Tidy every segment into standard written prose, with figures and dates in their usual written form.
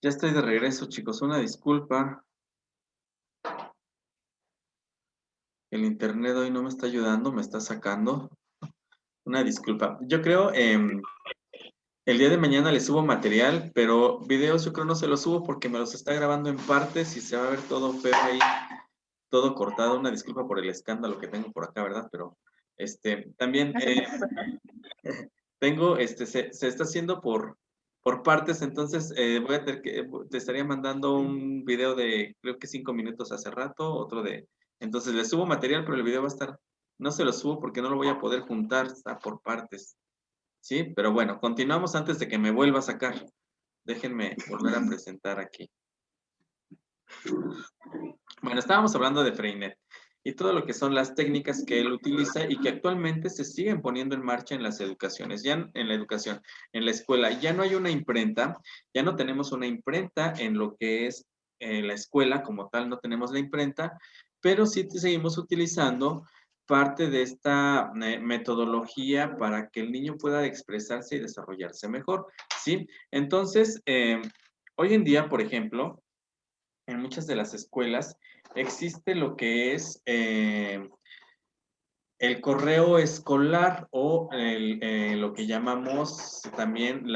Ya estoy de regreso, chicos. Una disculpa. El internet hoy no me está ayudando, me está sacando. Una disculpa. Yo creo, el día de mañana les subo material, pero videos yo creo no se los subo porque me los está grabando en partes y se va a ver todo feo ahí, todo cortado. Una disculpa por el escándalo que tengo por acá, ¿verdad? Pero, también, No se preocupe. tengo, se está haciendo por partes, entonces voy a tener que, te estaría mandando un video de, creo que 5 minutos hace rato, otro de, entonces le subo material, pero el video va a estar, no se lo subo porque no lo voy a poder juntar, está por partes, ¿sí? Pero bueno, continuamos antes de que me vuelva a sacar. Déjenme volver a presentar aquí. Bueno, estábamos hablando de Freinet y todo lo que son las técnicas que él utiliza y que actualmente se siguen poniendo en marcha en las educaciones, ya en la educación, en la escuela. Ya no hay una imprenta, ya no tenemos una imprenta en lo que es la escuela como tal, no tenemos la imprenta, pero sí seguimos utilizando parte de esta metodología para que el niño pueda expresarse y desarrollarse mejor, ¿sí? Entonces, hoy en día, por ejemplo, en muchas de las escuelas existe lo que es el correo escolar o lo que llamamos también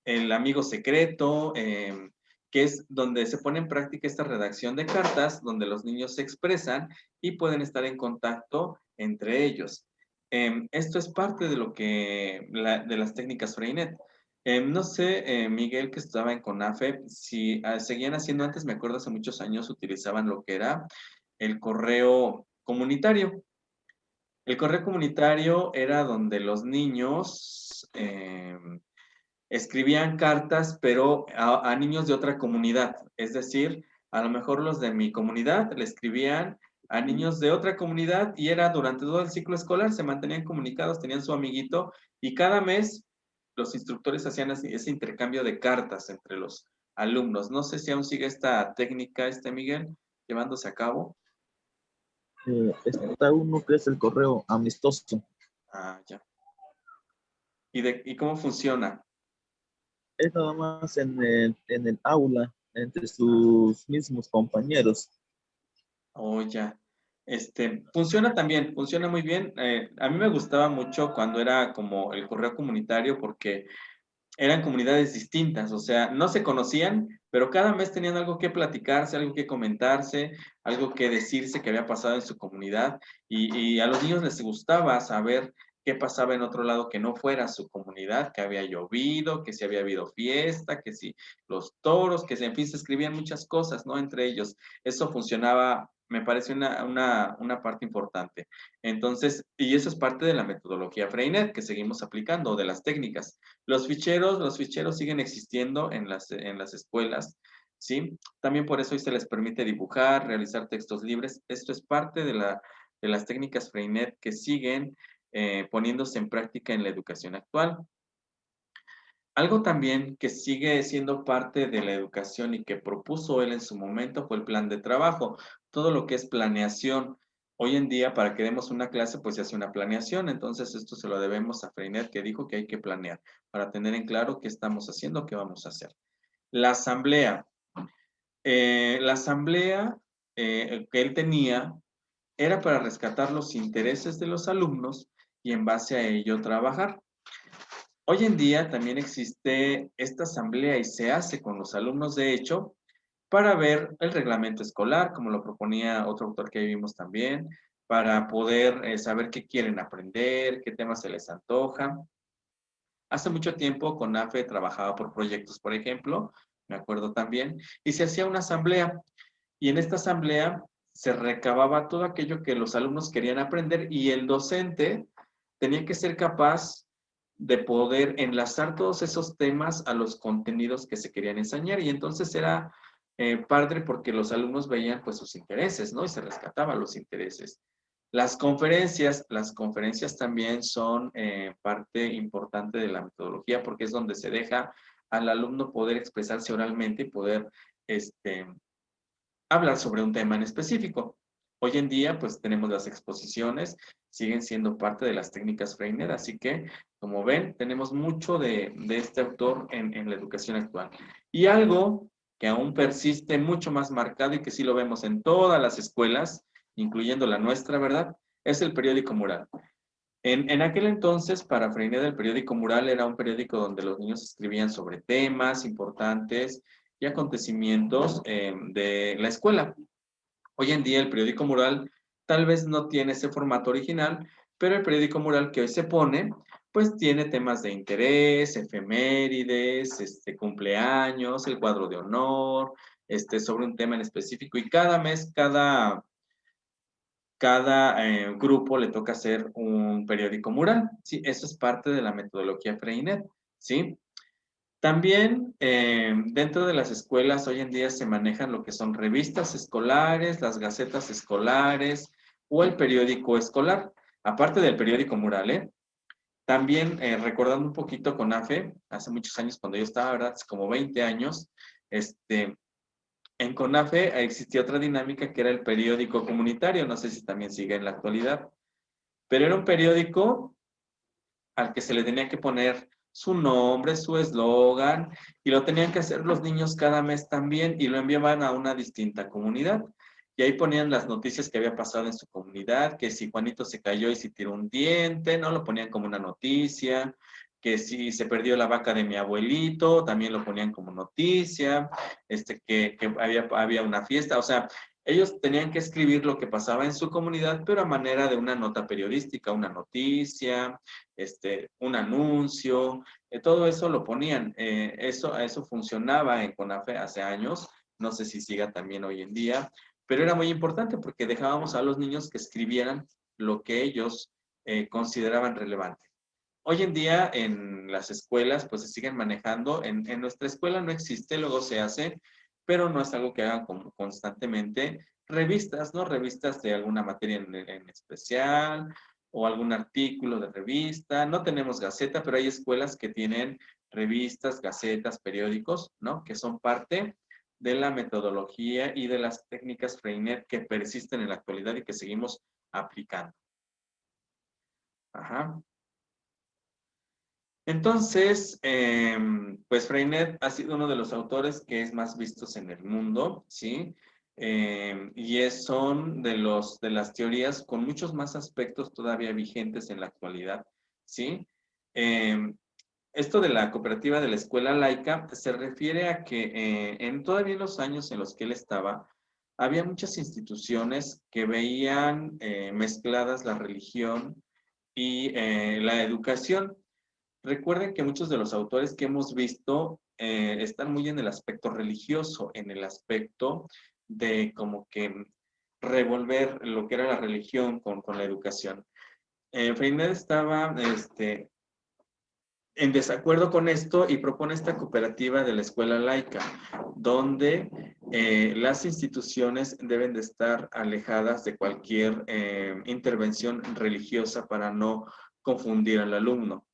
el amigo secreto, que es donde se pone en práctica esta redacción de cartas, donde los niños se expresan y pueden estar en contacto entre ellos. Esto es parte de lo que, de las técnicas Freinet. No sé, Miguel, que estaba en CONAFE, si seguían haciendo antes, me acuerdo hace muchos años utilizaban lo que era el correo comunitario. El correo comunitario era donde los niños escribían cartas, pero a niños de otra comunidad. Es decir, a lo mejor los de mi comunidad le escribían a niños de otra comunidad y era durante todo el ciclo escolar, se mantenían comunicados, tenían su amiguito y cada mes los instructores hacían ese intercambio de cartas entre los alumnos. No sé si aún sigue esta técnica, Miguel, llevándose a cabo. Está uno que es el correo amistoso. Ah, ya. ¿Y cómo funciona? Es nada más en el aula, entre sus mismos compañeros. Oh, ya. Funciona también, funciona muy bien. A mí me gustaba mucho cuando era como el correo comunitario porque eran comunidades distintas, o sea, no se conocían, pero cada mes tenían algo que platicarse, algo que comentarse, algo que decirse que había pasado en su comunidad y a los niños les gustaba saber qué pasaba en otro lado que no fuera su comunidad, que había llovido, que si había habido fiesta, que si los toros, que si, en fin, se escribían muchas cosas, ¿no? Entre ellos. Eso funcionaba, me parece una parte importante. Entonces, y eso es parte de la metodología Freinet que seguimos aplicando, de las técnicas. Los ficheros siguen existiendo en las escuelas, ¿sí? También por eso hoy se les permite dibujar, realizar textos libres. Esto es parte de las técnicas Freinet que siguen poniéndose en práctica en la educación actual. Algo también que sigue siendo parte de la educación y que propuso él en su momento fue el plan de trabajo, todo lo que es planeación. Hoy en día, para que demos una clase, pues se hace una planeación. Entonces, esto se lo debemos a Freinet, que dijo que hay que planear para tener en claro qué estamos haciendo, qué vamos a hacer. La asamblea. La asamblea que él tenía era para rescatar los intereses de los alumnos y en base a ello trabajar. Hoy en día también existe esta asamblea y se hace con los alumnos, de hecho, para ver el reglamento escolar, como lo proponía otro autor que vimos también, para poder saber qué quieren aprender, qué temas se les antoja. Hace mucho tiempo CONAFE trabajaba por proyectos, por ejemplo, me acuerdo también, y se hacía una asamblea, y en esta asamblea se recababa todo aquello que los alumnos querían aprender y el docente tenía que ser capaz de poder enlazar todos esos temas a los contenidos que se querían enseñar y entonces era padre porque los alumnos veían pues sus intereses, ¿no? Y se rescataban los intereses. Las conferencias también son parte importante de la metodología porque es donde se deja al alumno poder expresarse oralmente y poder hablar sobre un tema en específico. Hoy en día, pues tenemos las exposiciones, siguen siendo parte de las técnicas Freinet, así que, como ven, tenemos mucho de este autor en la educación actual. Y algo que aún persiste mucho más marcado y que sí lo vemos en todas las escuelas, incluyendo la nuestra, ¿verdad? Es el periódico mural. En aquel entonces, para Freinet, el periódico mural era un periódico donde los niños escribían sobre temas importantes y acontecimientos de la escuela. Hoy en día el periódico mural tal vez no tiene ese formato original, pero el periódico mural que hoy se pone, pues tiene temas de interés, efemérides, cumpleaños, el cuadro de honor, sobre un tema en específico y cada mes, cada grupo le toca hacer un periódico mural, ¿sí? Eso es parte de la metodología Freinet, ¿sí? También dentro de las escuelas hoy en día se manejan lo que son revistas escolares, las gacetas escolares o el periódico escolar, aparte del periódico mural, ¿eh? También recordando un poquito con AFE, hace muchos años cuando yo estaba, ¿verdad? Hace como 20 años, en CONAFE existía otra dinámica que era el periódico comunitario, no sé si también sigue en la actualidad, pero era un periódico al que se le tenía que poner su nombre, su eslogan, y lo tenían que hacer los niños cada mes también, y lo enviaban a una distinta comunidad. Y ahí ponían las noticias que había pasado en su comunidad, que si Juanito se cayó y si tiró un diente, ¿no? Lo ponían como una noticia, que si se perdió la vaca de mi abuelito, también lo ponían como noticia, que había una fiesta, o sea, ellos tenían que escribir lo que pasaba en su comunidad, pero a manera de una nota periodística, una noticia, un anuncio, todo eso lo ponían. Eso funcionaba en CONAFE hace años, no sé si siga también hoy en día, pero era muy importante porque dejábamos a los niños que escribieran lo que ellos consideraban relevante. Hoy en día en las escuelas pues se siguen manejando, en nuestra escuela no existe, luego se hace, pero no es algo que hagan constantemente. Revistas, ¿no? Revistas de alguna materia en especial o algún artículo de revista. No tenemos gaceta, pero hay escuelas que tienen revistas, gacetas, periódicos, ¿no? Que son parte de la metodología y de las técnicas Freinet que persisten en la actualidad y que seguimos aplicando. Ajá. Entonces, pues Freinet ha sido uno de los autores que es más vistos en el mundo, ¿sí? Son de las teorías con muchos más aspectos todavía vigentes en la actualidad, ¿sí? Eh, Esto de la cooperativa de la escuela laica se refiere a que todavía en los años en los que él estaba, había muchas instituciones que veían mezcladas la religión y la educación. Recuerden que muchos de los autores que hemos visto están muy en el aspecto religioso, en el aspecto de como que revolver lo que era la religión con la educación. Freinet estaba en desacuerdo con esto y propone esta cooperativa de la escuela laica, donde las instituciones deben de estar alejadas de cualquier intervención religiosa para no confundir al alumno.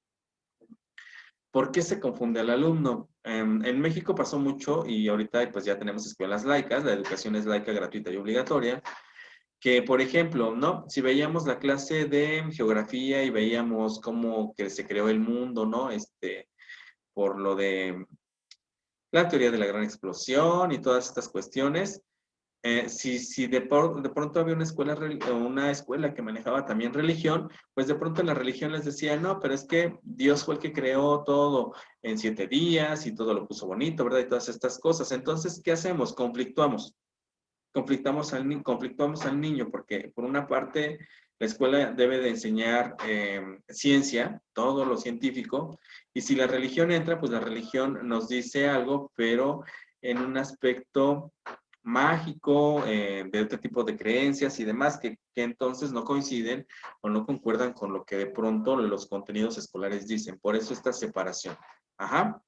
¿Por qué se confunde al alumno? En México pasó mucho y ahorita pues ya tenemos escuelas laicas, la educación es laica, gratuita y obligatoria, que por ejemplo, ¿no? Si veíamos la clase de geografía y veíamos cómo que se creó el mundo, ¿no? Por lo de la teoría de la gran explosión y todas estas cuestiones, si de pronto había una escuela que manejaba también religión, pues de pronto la religión les decía, no, pero es que Dios fue el que creó todo en 7 días y todo lo puso bonito, ¿verdad? Y todas estas cosas. Entonces, ¿qué hacemos? Conflictuamos al niño, porque por una parte la escuela debe de enseñar ciencia, todo lo científico, y si la religión entra, pues la religión nos dice algo, pero en un aspecto mágico, de otro tipo de creencias y demás, que entonces no coinciden o no concuerdan con lo que de pronto los contenidos escolares dicen. Por eso esta separación. Ajá.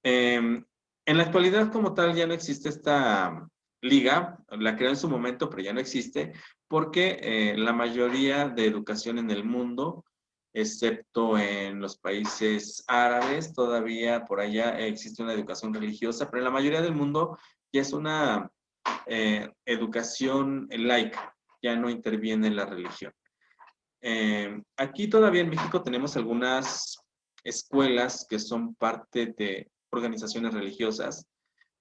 En la actualidad como tal ya no existe esta liga, la creó en su momento, pero ya no existe, porque la mayoría de educación en el mundo, excepto en los países árabes, todavía por allá existe una educación religiosa, pero en la mayoría del mundo ya es una educación laica, ya no interviene en la religión. Aquí todavía en México tenemos algunas escuelas que son parte de organizaciones religiosas,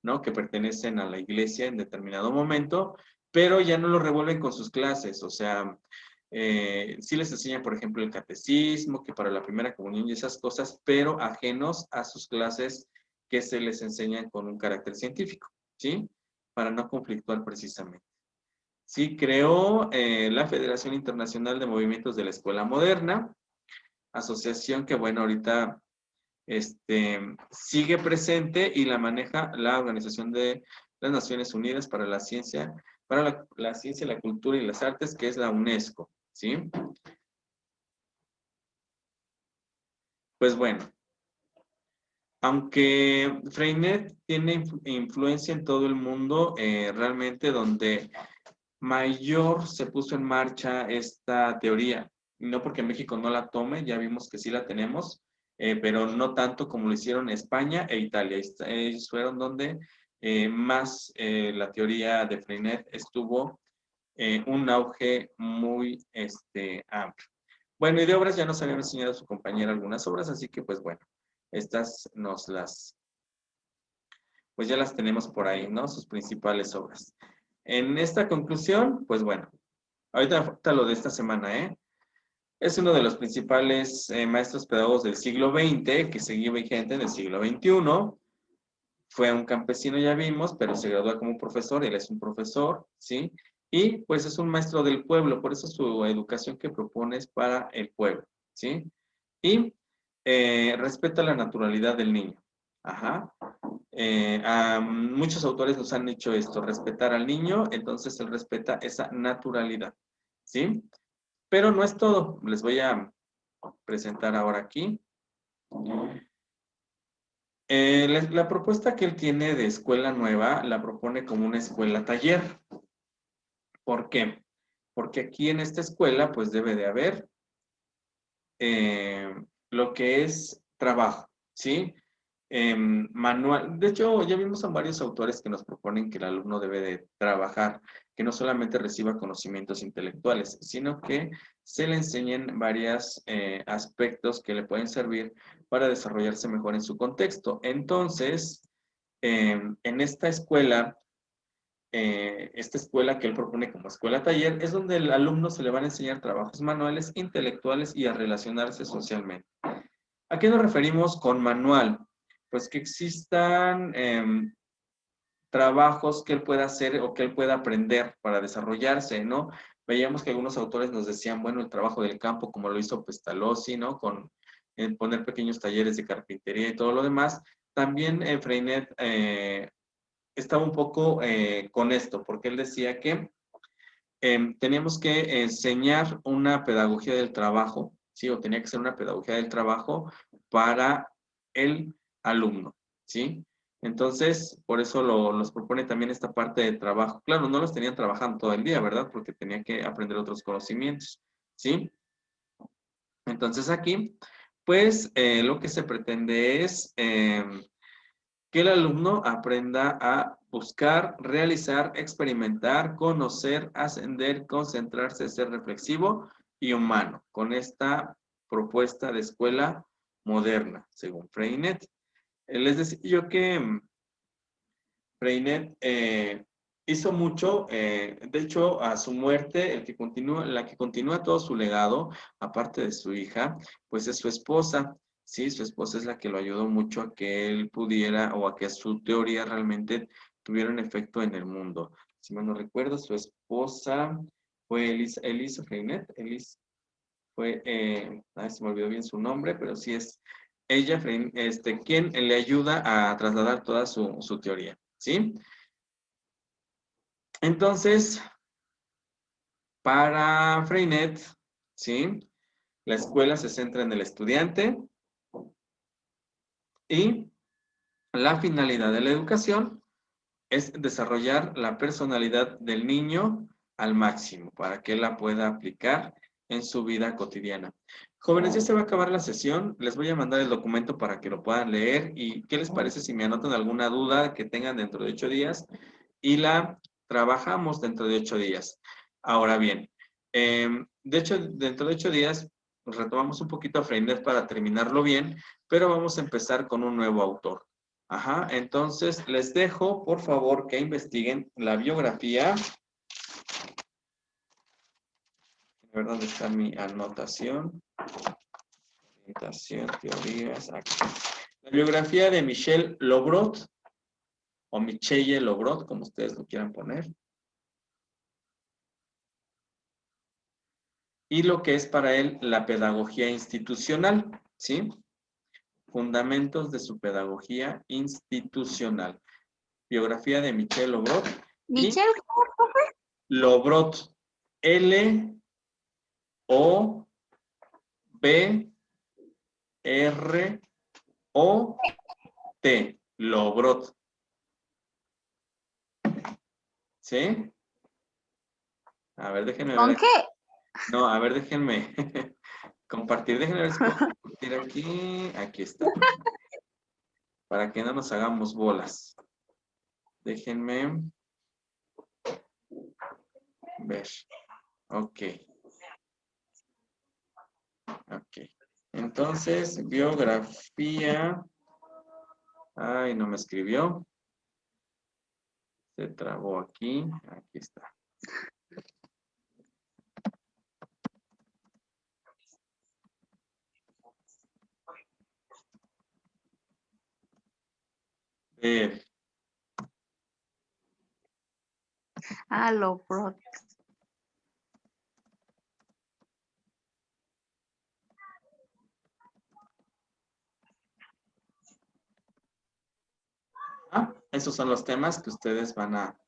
¿no? Que pertenecen a la iglesia en determinado momento, pero ya no lo revuelven con sus clases, o sea, sí les enseñan, por ejemplo, el catecismo, que para la primera comunión y esas cosas, pero ajenos a sus clases que se les enseñan con un carácter científico, ¿sí? Para no conflictuar precisamente. Sí, creó la Federación Internacional de Movimientos de la Escuela Moderna, asociación que, bueno, ahorita sigue presente y la maneja la Organización de las Naciones Unidas para la Ciencia, la Ciencia, la Cultura y las Artes, que es la UNESCO, ¿sí? Pues bueno, aunque Freinet tiene influencia en todo el mundo, realmente donde mayor se puso en marcha esta teoría, y no porque México no la tome, ya vimos que sí la tenemos, pero no tanto como lo hicieron España e Italia. Ellos fueron donde más la teoría de Freinet estuvo un auge muy amplio. Bueno, y de obras ya nos habían enseñado su compañera algunas obras, así que pues bueno, estas pues ya las tenemos por ahí, ¿no? Sus principales obras. En esta conclusión, pues bueno, ahorita falta lo de esta semana, ¿eh? Es uno de los principales maestros pedagogos del siglo XX, que seguía vigente en el siglo XXI. Fue un campesino, ya vimos, pero se graduó como profesor, él es un profesor, ¿sí? Y pues es un maestro del pueblo, por eso su educación que propone es para el pueblo, ¿sí? Y respeta la naturalidad del niño. Ajá. A muchos autores nos han dicho esto, respetar al niño, entonces él respeta esa naturalidad, ¿sí? Pero no es todo, les voy a presentar ahora aquí. La propuesta que él tiene de escuela nueva la propone como una escuela taller. ¿Por qué? Porque aquí en esta escuela pues debe de haber lo que es trabajo, ¿sí? Manual. De hecho, ya vimos a varios autores que nos proponen que el alumno debe de trabajar, que no solamente reciba conocimientos intelectuales, sino que se le enseñen varios aspectos que le pueden servir para desarrollarse mejor en su contexto. Entonces, en esta escuela que él propone como escuela taller, es donde el alumno se le van a enseñar trabajos manuales, intelectuales y a relacionarse socialmente. ¿A qué nos referimos con manual? Pues que existan trabajos que él pueda hacer o que él pueda aprender para desarrollarse, ¿no? Veíamos que algunos autores nos decían, bueno, el trabajo del campo, como lo hizo Pestalozzi, ¿no? Con poner pequeños talleres de carpintería y todo lo demás. También Freinet estaba un poco con esto, porque él decía que teníamos que enseñar una pedagogía del trabajo, ¿sí? O tenía que ser una pedagogía del trabajo para el alumno, ¿sí? Entonces, por eso nos propone también esta parte de trabajo. Claro, no los tenían trabajando todo el día, ¿verdad? Porque tenían que aprender otros conocimientos, ¿sí? Entonces aquí, pues, lo que se pretende es que el alumno aprenda a buscar, realizar, experimentar, conocer, ascender, concentrarse, ser reflexivo y humano, con esta propuesta de escuela moderna, según Freinet. Les decía yo que Freinet hizo mucho, de hecho, a su muerte, la que continúa todo su legado, aparte de su hija, pues es su esposa. Sí, su esposa es la que lo ayudó mucho a que él pudiera o a que su teoría realmente tuviera un efecto en el mundo. Si mal no recuerdo, su esposa fue Elisa Freinet. Fue, ay, se me olvidó bien su nombre, pero sí es ella, quien le ayuda a trasladar toda su teoría. ¿Sí? Entonces, para Freinet, ¿sí? La escuela se centra en el estudiante y la finalidad de la educación es desarrollar la personalidad del niño al máximo para que él la pueda aplicar en su vida cotidiana. Jóvenes, ya se va a acabar la sesión. Les voy a mandar el documento para que lo puedan leer. ¿Y qué les parece si me anotan alguna duda que tengan dentro de 8 días? Y la trabajamos dentro de 8 días. Ahora bien, de hecho, dentro de 8 días pues, retomamos un poquito a Freinet para terminarlo bien, pero vamos a empezar con un nuevo autor. Ajá, entonces les dejo, por favor, que investiguen la biografía. A ver dónde está mi anotación. Orientación, teorías, aquí. La biografía de Michel Lobrot, o Michelle Lobrot, como ustedes lo quieran poner. Y lo que es para él la pedagogía institucional, ¿sí? Fundamentos de su pedagogía institucional. Biografía de Michel Lobrot. Michelle, Lobrot. L-O-B-R-O-T. Lobrot. ¿Sí? A ver, déjenme ¿con ver. qué? No, a ver, déjenme compartir. Déjenme ver si puedo compartir aquí. Aquí está. Para que no nos hagamos bolas. Déjenme ver. Ok. Ok. Entonces, biografía. Ay, no me escribió. Se trabó aquí. Aquí está. Ver. Ah, Lobrot. Esos son los temas que ustedes van a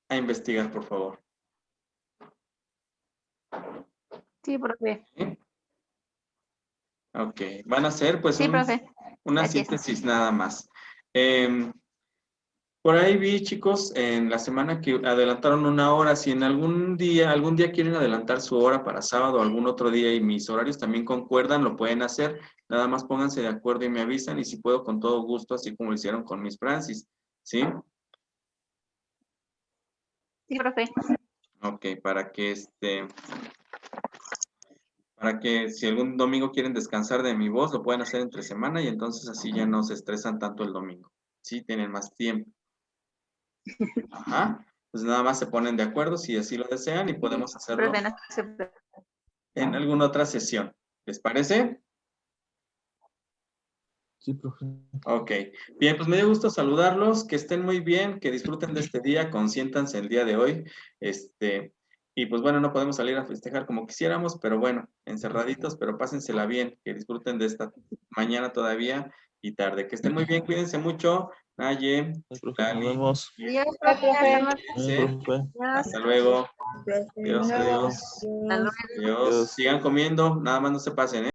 investigar, por favor. Sí, profe. ¿Sí? Ok. Van a hacer, pues, Sí, profe. una Gracias. síntesis nada más. Por ahí vi, chicos, en la semana que adelantaron una hora. Si en algún día quieren adelantar su hora para sábado o algún otro día y mis horarios también concuerdan, lo pueden hacer. Nada más pónganse de acuerdo y me avisan y si puedo con todo gusto, así como lo hicieron con Miss Francis. ¿Sí? Sí, profe. Ok, para que si algún domingo quieren descansar de mi voz, lo pueden hacer entre semana y entonces así ya no se estresan tanto el domingo. Sí, tienen más tiempo. Ajá. Pues nada más se ponen de acuerdo si así lo desean y podemos hacerlo Profe, no se preocupe. en alguna otra sesión. ¿Les parece? Sí, profe. Ok. Bien, pues me dio gusto saludarlos, que estén muy bien, que disfruten de este día, consiéntanse el día de hoy. Y pues bueno, no podemos salir a festejar como quisiéramos, pero bueno, encerraditos, pero pásensela bien, que disfruten de esta mañana todavía y tarde. Que estén muy bien, cuídense mucho. Naye, Sí, profe, nos Lali, vemos. Adiós, profe. Hasta luego. Sí, profe. Adiós. hasta luego. Adiós, Hasta luego. adiós. Hasta luego. Adiós. Adiós. Sigan comiendo, nada más no se pasen, ¿eh?